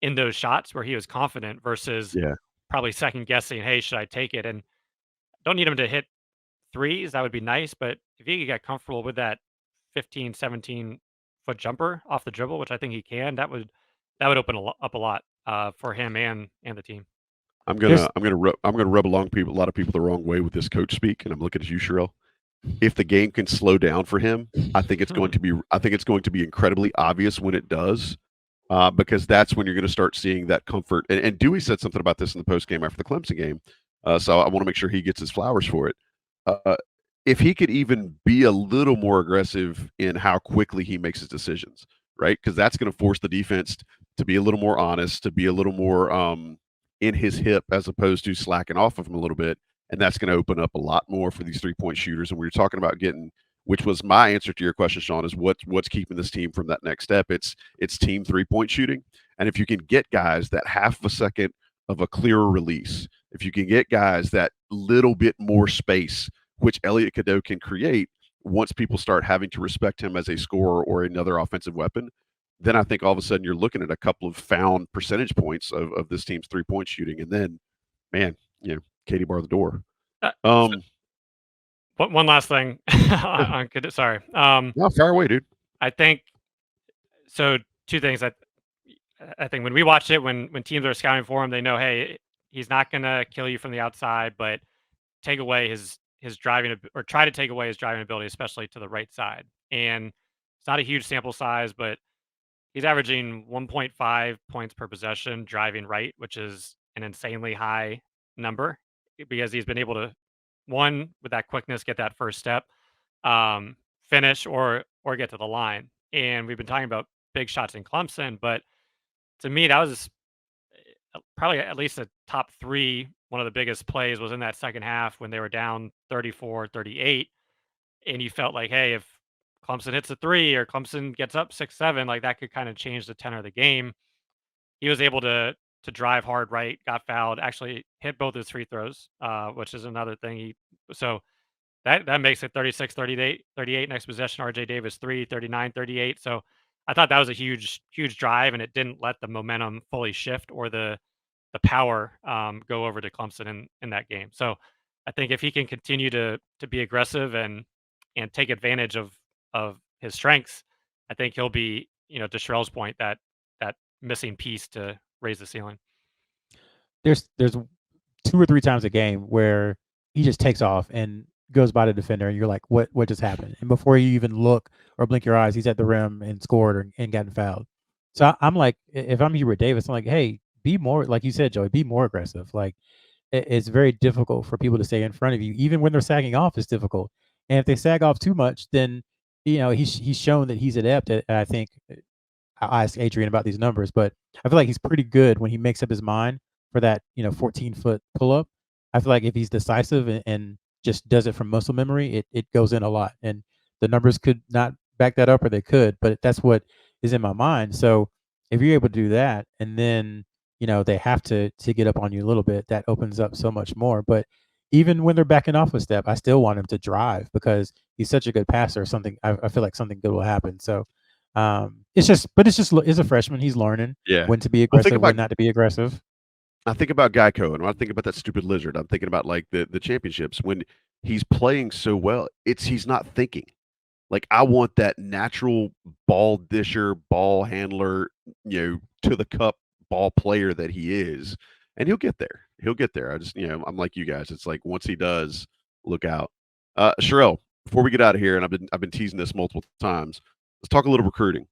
in those shots where he was confident versus Yeah. probably second guessing, hey, should I take it? And don't need him to hit threes. That would be nice. But if he could get comfortable with that 15, 17-foot jumper off the dribble, which I think he can, that would open up a lot for him and the team. I'm There's gonna rub a lot of people the wrong way with this coach speak, and I'm looking at you, Sherrell. If the game can slow down for him, I think it's going to be incredibly obvious when it does, because that's when you're going to start seeing that comfort. And Dewey said something about this in the post game after the Clemson game, so I want to make sure he gets his flowers for it. Uh, if he could even be a little more aggressive in how quickly he makes his decisions, right? Because that's going to force the defense to be a little more honest, to be a little more in his hip as opposed to slacking off of him a little bit, and that's going to open up a lot more for these 3-point shooters. And we were talking about getting, which was my answer to your question, Sean, is what's keeping this team from that next step? It's team 3-point shooting, and if you can get guys that half a second of a clearer release, if you can get guys that little bit more space, which Elliot Cadeau can create once people start having to respect him as a scorer or another offensive weapon, then I think all of a sudden you're looking at a couple of found percentage points of this team's 3-point shooting. And then, man, Katie bar the door. So one last thing on sorry. No, fire away, dude. I think so. Two things. I think when we watch it, when teams are scouting for him, they know, hey, he's not gonna kill you from the outside, but take away his driving or try to take away his driving ability, especially to the right side. And it's not a huge sample size, but he's averaging 1.5 points per possession driving right, which is an insanely high number because he's been able to, one, with that quickness, get that first step, finish or get to the line. And we've been talking about big shots in Clemson, but to me, that was probably at least a top three. One of the biggest plays was in that second half when they were down 34-38. And you felt like, hey, if Clemson hits a three or Clemson gets up 6-7, like that could kind of change the tenor of the game. He was able to drive hard right, got fouled, actually hit both his free throws, which is another thing. So that makes it 36-38 next possession. RJ Davis 3, 39-38. So I thought that was a huge drive, and it didn't let the momentum fully shift or the power go over to Clemson in that game. So I think if he can continue to be aggressive and take advantage of his strengths, I think he'll be, to Sherrell's point, that missing piece to raise the ceiling. there's 2 or 3 times a game where he just takes off and goes by the defender, and you're like, what just happened? And before you even look or blink your eyes, he's at the rim and scored and gotten fouled. So I'm like, if I'm Hubert Davis, I'm like, hey, be more, like you said, Joey, be more aggressive. Like it's very difficult for people to stay in front of you, even when they're sagging off. It's difficult, and if they sag off too much, then he's shown that he's adept at. I think I'll ask Adrian about these numbers, but I feel like he's pretty good when he makes up his mind for that 14-foot pull up. I feel like if he's decisive and just does it from muscle memory, it goes in a lot. And the numbers could not back that up, or they could, but that's what is in my mind. So if you're able to do that, and then they have to get up on you a little bit, that opens up so much more. But even when they're backing off a step, I still want him to drive because he's such a good passer. I feel like something good will happen. So it's a freshman. He's learning when to be aggressive, when not to be aggressive. I think about Geico, and when I think about that stupid lizard, I'm thinking about like the championships when he's playing so well. He's not thinking. Like I want that natural ball disher, ball handler, to the cup ball player that he is, and he'll get there. He'll get there. I just, I'm like you guys. It's like once he does, look out. Sherrell, before we get out of here, and I've been teasing this multiple times. Let's talk a little recruiting.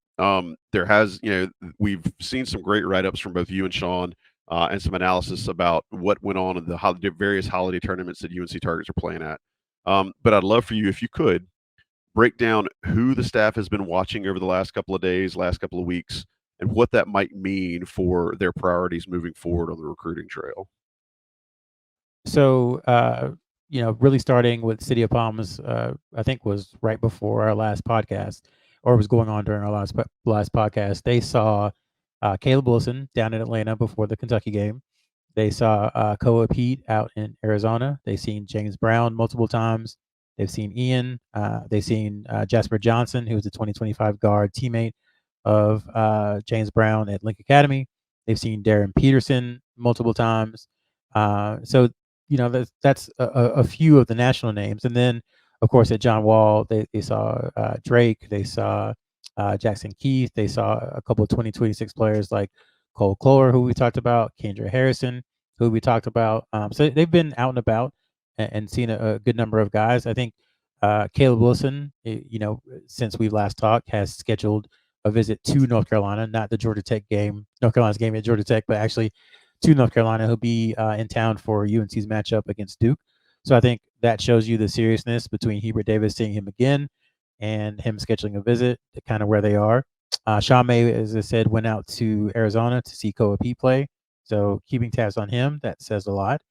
We've seen some great write-ups from both you and Sean, and some analysis about what went on in the various holiday tournaments that UNC Targets are playing at. But I'd love for you, if you could, break down who the staff has been watching over the last couple of days, last couple of weeks, and what that might mean for their priorities moving forward on the recruiting trail. So, really starting with City of Palms, I think was right before our last podcast, or was going on during our last podcast. They saw Caleb Wilson down in Atlanta before the Kentucky game. They saw Koa Pete out in Arizona. They've seen James Brown multiple times. They've seen Ian. They've seen Jasper Johnson, who was the 2025 guard teammate of James Brown at Link Academy. They've seen Darren Peterson multiple times. So that's a few of the national names. And then, of course, at John Wall, they saw Drake. They saw Jackson Keith. They saw a couple of 2026 players like Cole Clower, who we talked about, Kendra Harrison, who we talked about. So they've been out and about and seen a good number of guys. I think Caleb Wilson, since we last talked, has scheduled a visit to North Carolina, not the Georgia Tech game, North Carolina's game at Georgia Tech, but actually to North Carolina. He'll be in town for UNC's matchup against Duke. So I think that shows you the seriousness between Hubert Davis seeing him again and him scheduling a visit to kind of where they are. Sean May, as I said, went out to Arizona to see Koa Pete play. So keeping tabs on him, that says a lot.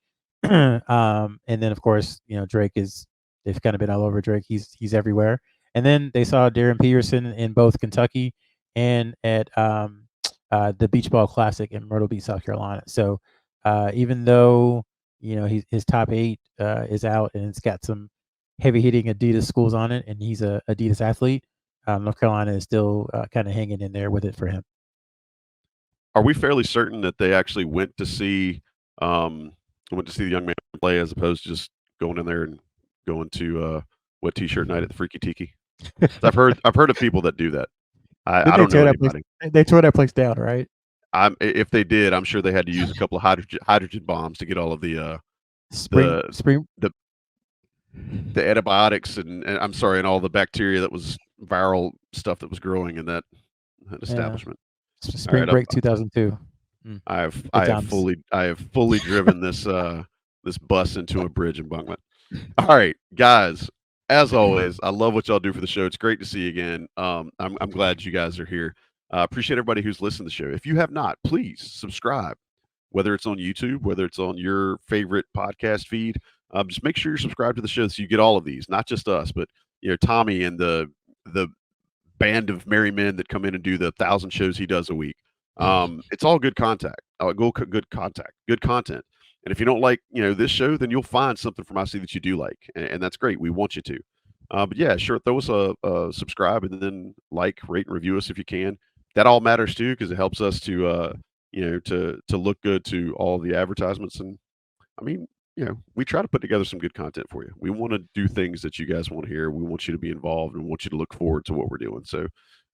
And then, of course, Drake they've kind of been all over Drake. He's everywhere. And then they saw Darren Peterson in both Kentucky and at the Beach Ball Classic in Myrtle Beach, South Carolina. So even though, his top 8 is out and it's got some heavy hitting Adidas schools on it, and he's a Adidas athlete, North Carolina is still kind of hanging in there with it for him. Are we fairly certain that they actually went to see the young man play as opposed to just going in there and going to what T-shirt night at the Freaky Tiki? I've heard of people that do that. I don't know anybody. They tore that place down, right? If they did, I'm sure they had to use a couple of hydrogen bombs to get all of the antibiotics and I'm sorry, and all the bacteria that was viral stuff that was growing in that establishment. Spring break 2002. I have fully driven this this bus into a bridge embankment. All right, guys. As always, I love what y'all do for the show. It's great to see you again. I'm glad you guys are here. Appreciate everybody who's listened to the show. If you have not, please subscribe, whether it's on YouTube, whether it's on your favorite podcast feed. Just make sure you're subscribed to the show so you get all of these, not just us, but Tommy and the band of merry men that come in and do the 1,000 shows he does a week. It's all good content. Good content. And if you don't like, this show, then you'll find something from IC that you do like, and that's great. We want you to. But yeah, sure, throw us a subscribe and then like, rate, and review us if you can. That all matters too because it helps us to look good to all the advertisements. And I mean, we try to put together some good content for you. We want to do things that you guys want to hear. We want you to be involved and want you to look forward to what we're doing. So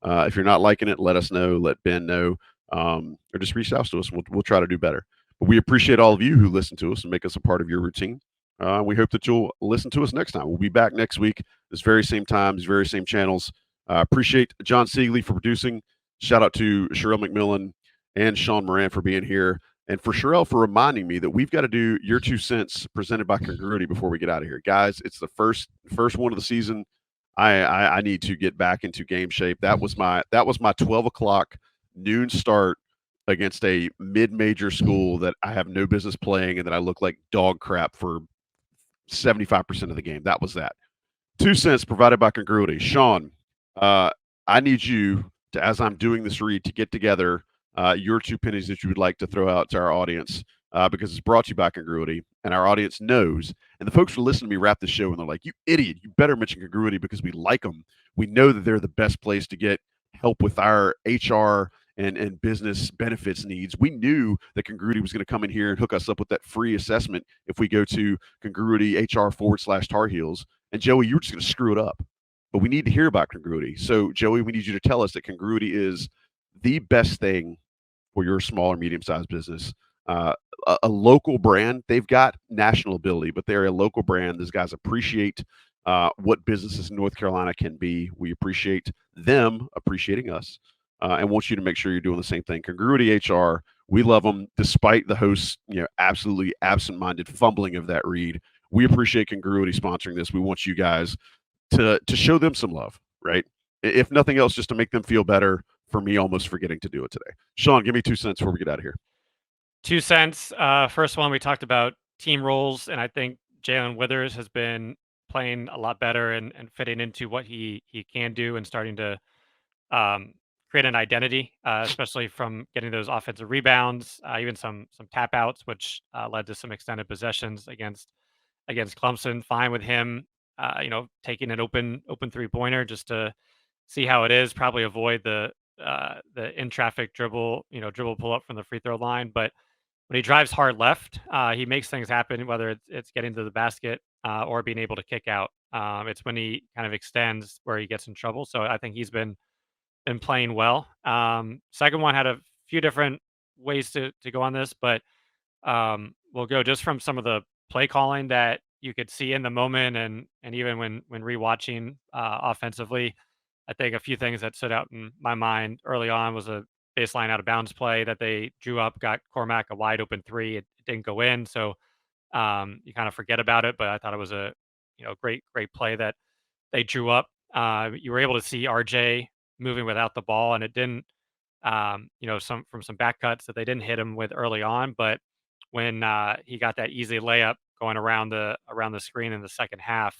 if you're not liking it, let us know. Let Ben know, or just reach out to us. We'll try to do better. But we appreciate all of you who listen to us and make us a part of your routine. We hope that you'll listen to us next time. We'll be back next week, this very same time, these very same channels. Appreciate John Siegley for producing. Shout out to Sherrell McMillan and Sean Moran for being here. And for Sherrell for reminding me that we've got to do Your 2 Cents presented by Congruity before we get out of here. Guys, it's the first one of the season. I need to get back into game shape. That was my 12 o'clock noon start against a mid-major school that I have no business playing and that I look like dog crap for 75% of the game. That was that. 2 cents provided by Congruity. Sean, I need you as I'm doing this read, to get together your 2 pennies that you would like to throw out to our audience, because it's brought to you by Congruity, and our audience knows. And the folks who listen to me wrap the show, and they're like, "You idiot! You better mention Congruity because we like them. We know that they're the best place to get help with our HR and business benefits needs. We knew that Congruity was going to come in here and hook us up with that free assessment if we go to Congruity HR/Tar Heels. And Joey, you were just going to screw it up. But we need to hear about Congruity. So, Joey, we need you to tell us that Congruity is the best thing for your small or medium-sized business. A local brand. They've got national ability, but they're a local brand. These guys appreciate what businesses in North Carolina can be. We appreciate them appreciating us, and want you to make sure you're doing the same thing. Congruity HR, we love them despite the host's absolutely absent-minded fumbling of that read. We appreciate Congruity sponsoring this. We want you guys to show them some love, right? If nothing else, just to make them feel better for me almost forgetting to do it today. Sean, give me 2 cents before we get out of here. 2 cents. First one, we talked about team roles, and I think Jalen Withers has been playing a lot better and fitting into what he can do and starting to create an identity, especially from getting those offensive rebounds, even some tap outs, which led to some extended possessions against Clemson. Fine with him, taking an open 3-pointer just to see how it is. Probably avoid the in traffic dribble pull up from the free throw line. But when he drives hard left, he makes things happen, whether it's getting to the basket or being able to kick out. It's when he kind of extends where he gets in trouble. So I think he's been playing well. Second one had a few different ways to go on this, but we'll go just from some of the play calling that you could see in the moment, and even when rewatching offensively. I think a few things that stood out in my mind early on was a baseline out of bounds play that they drew up, got Cormac a wide open three. It didn't go in, so you kind of forget about it. But I thought it was a great play that they drew up. You were able to see RJ moving without the ball, and it didn't, some back cuts that they didn't hit him with early on. But when he got that easy layup going around the screen in the second half,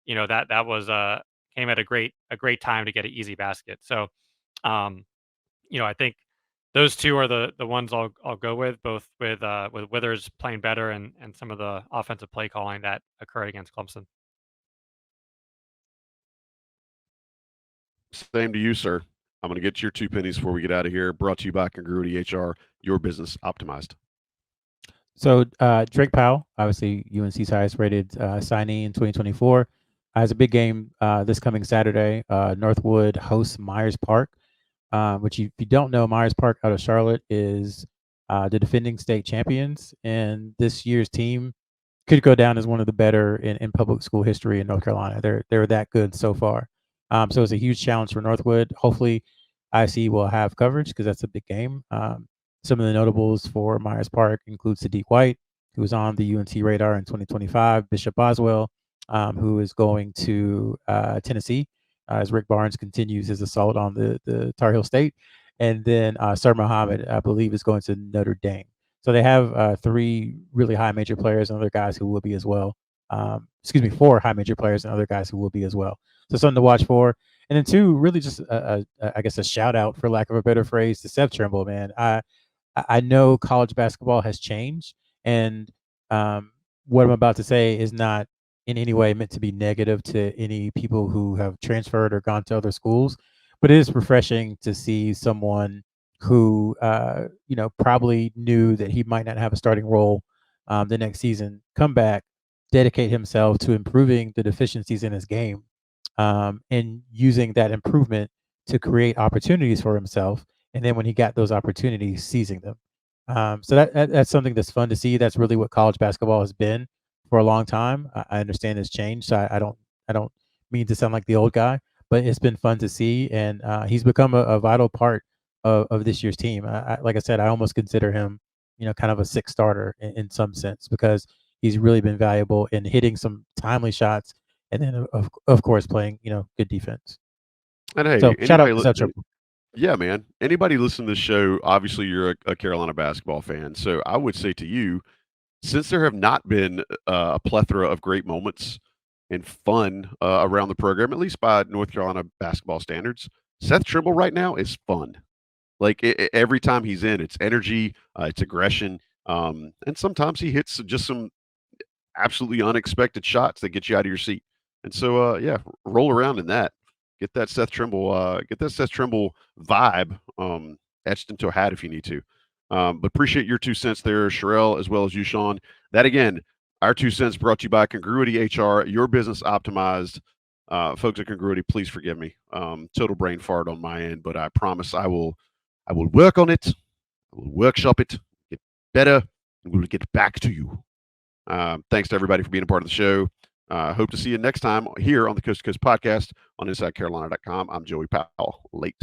that was came at a great time to get an easy basket. So, I think those two are the ones I'll go with, both with Withers playing better and some of the offensive play calling that occurred against Clemson. Same to you, sir. I'm going to get your 2 pennies before we get out of here. Brought to you by Congruity HR, your business optimized. So Drake Powell, obviously UNC's highest rated signee in 2024, has a big game this coming Saturday. Northwood hosts Myers Park, which if you don't know, Myers Park out of Charlotte is the defending state champions, and this year's team could go down as one of the better in public school history in North Carolina. They're that good so far. So it's a huge challenge for Northwood. Hopefully, IC will have coverage because that's a big game. Some of the notables for Myers Park include Sadiq White, who was on the UNC radar in 2025, Bishop Boswell, who is going to Tennessee as Rick Barnes continues his assault on the Tar Heel State, and then Sir Muhammad, I believe, is going to Notre Dame. So they have 3 really high major players and other guys who will be as well. 4 high major players and other guys who will be as well. So something to watch for. And then 2, really just I guess a shout out, for lack of a better phrase, to Seth Trimble, man. I know college basketball has changed, and what I'm about to say is not in any way meant to be negative to any people who have transferred or gone to other schools, but it is refreshing to see someone who probably knew that he might not have a starting role the next season come back, dedicate himself to improving the deficiencies in his game, and using that improvement to create opportunities for himself. And then when he got those opportunities, seizing them. So that's something that's fun to see. That's really what college basketball has been for a long time. I understand it's changed, so I don't mean to sound like the old guy, but it's been fun to see, and he's become a vital part of this year's team. Like I said, I almost consider him, kind of a 6th starter in some sense, because he's really been valuable in hitting some timely shots, and then of course playing good defense. And hey, So shout out to Seth Trimble. Yeah, man. Anybody listening to this show, obviously you're a Carolina basketball fan. So I would say to you, since there have not been a plethora of great moments and fun around the program, at least by North Carolina basketball standards, Seth Trimble right now is fun. Like every time he's in, it's energy, it's aggression, and sometimes he hits just some absolutely unexpected shots that get you out of your seat. And so, yeah, roll around in that. Get that Seth Trimble vibe etched into a hat if you need to. But appreciate your 2 cents there, Sherrell, as well as you, Sean. That again, our 2 cents brought to you by Congruity HR, your business optimized. Folks at Congruity, please forgive me. Total brain fart on my end, but I promise I will work on it. I will workshop it, get better, and we will get back to you. Thanks to everybody for being a part of the show. Hope to see you next time here on the Coast to Coast podcast on InsideCarolina.com. I'm Joey Powell. Late.